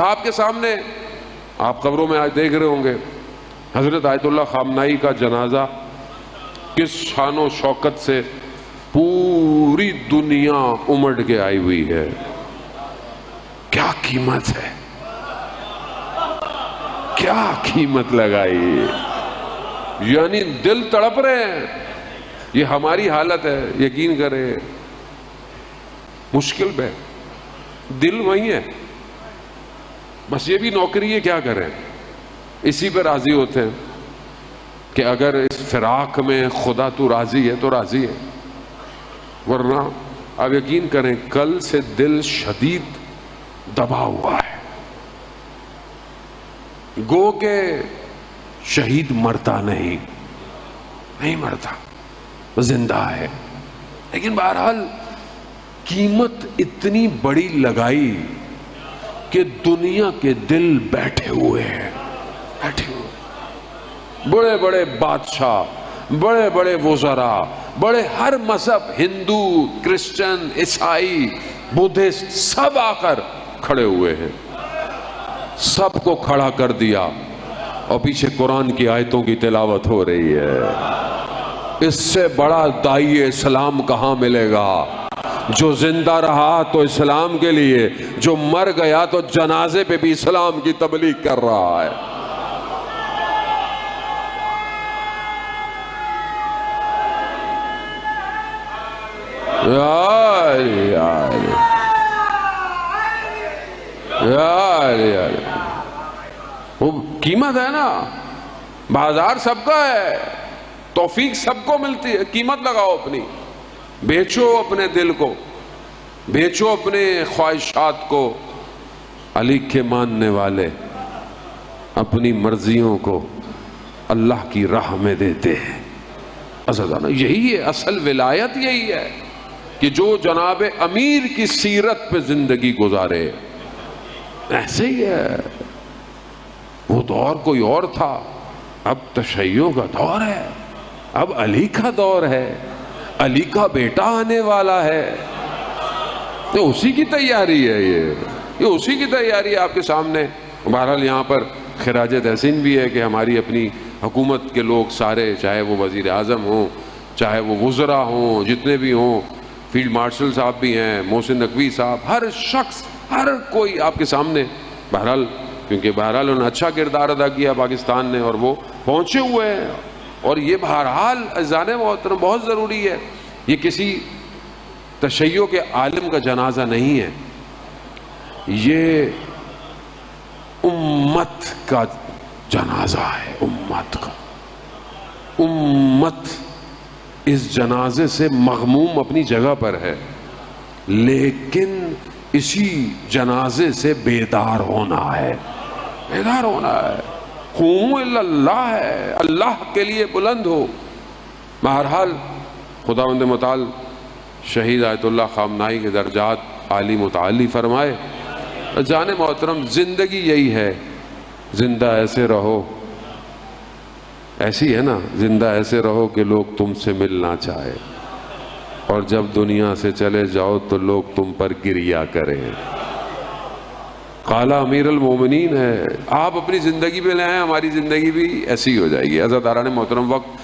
آپ کے سامنے آپ قبروں میں آج دیکھ رہے ہوں گے حضرت آیت اللہ خامنائی کا جنازہ کس شان و شوکت سے پوری دنیا امڑ کے آئی ہوئی ہے. کیا قیمت ہے، کیا قیمت لگائی، یعنی دل تڑپ رہے ہیں. یہ ہماری حالت ہے، یقین کریں مشکل ہے، دل وہی ہے، بس یہ بھی نوکری ہے، کیا کریں، اسی پہ راضی ہوتے ہیں کہ اگر اس فراق میں خدا تو راضی ہے تو راضی ہے، ورنہ آپ یقین کریں کل سے دل شدید دبا ہوا ہے. گو کہ شہید مرتا نہیں مرتا، زندہ ہے، لیکن بہرحال قیمت اتنی بڑی لگائی کہ دنیا کے دل بیٹھے ہوئے ہیں، بڑے بڑے بادشاہ، بڑے بڑے وزراء، بڑے ہر مذہب، ہندو، کرسچن، عیسائی، بدھسٹ، سب آ کر کھڑے ہوئے ہیں، سب کو کھڑا کر دیا اور پیچھے قرآن کی آیتوں کی تلاوت ہو رہی ہے. اس سے بڑا داعی اسلام کہاں ملے گا؟ جو زندہ رہا تو اسلام کے لیے، جو مر گیا تو جنازے پہ بھی اسلام کی تبلیغ کر رہا ہے. وہ قیمت ہے نا، بازار سب کا ہے، توفیق سب کو ملتی ہے، قیمت لگاؤ اپنی، بیچو اپنے دل کو، بیچو اپنے خواہشات کو. علی کے ماننے والے اپنی مرضیوں کو اللہ کی راہ میں دیتے ہیں. یہی ہے اصل ولایت، یہی ہے کہ جو جناب امیر کی سیرت پہ زندگی گزارے. ایسے ہی ہے، وہ دور کوئی اور تھا، اب تشیع کا دور ہے، اب علی کا دور ہے، علی کا بیٹا آنے والا ہے. یہ اسی کی تیاری ہے، یہ اسی کی تیاری ہے آپ کے سامنے. بہرحال یہاں پر خراج تحسین بھی ہے کہ ہماری اپنی حکومت کے لوگ سارے، چاہے وہ وزیر اعظم ہوں، چاہے وہ وزراء ہوں، جتنے بھی ہوں، فیلڈ مارشل صاحب بھی ہیں، محسن نقوی صاحب، ہر شخص، ہر کوئی آپ کے سامنے. بہرحال کیونکہ بہرحال انہوں نے اچھا کردار ادا کیا پاکستان نے، اور وہ پہنچے ہوئے ہیں. اور یہ بہرحال عزیزان محترم بہت ضروری ہے، یہ کسی تشیع کے عالم کا جنازہ نہیں ہے، یہ امت کا جنازہ ہے، امت کا. امت اس جنازے سے مغموم اپنی جگہ پر ہے، لیکن اسی جنازے سے بیدار ہونا ہے، بیدار ہونا ہے. قوموا الی اللہ ہے، اللہ کے لیے بلند ہو. بہرحال خداوند متعال شہید آیت اللہ خامنائی کے درجات عالی متعالی فرمائے. جان محترم زندگی یہی ہے، زندہ ایسے رہو، ایسی ہے نا، زندہ ایسے رہو کہ لوگ تم سے ملنا چاہے، اور جب دنیا سے چلے جاؤ تو لوگ تم پر گریا کریں. قال امیر المومنین ہے، آپ اپنی زندگی پہ لے آئیں، ہماری زندگی بھی ایسی ہو جائے گی. عزیزان محترم، وقت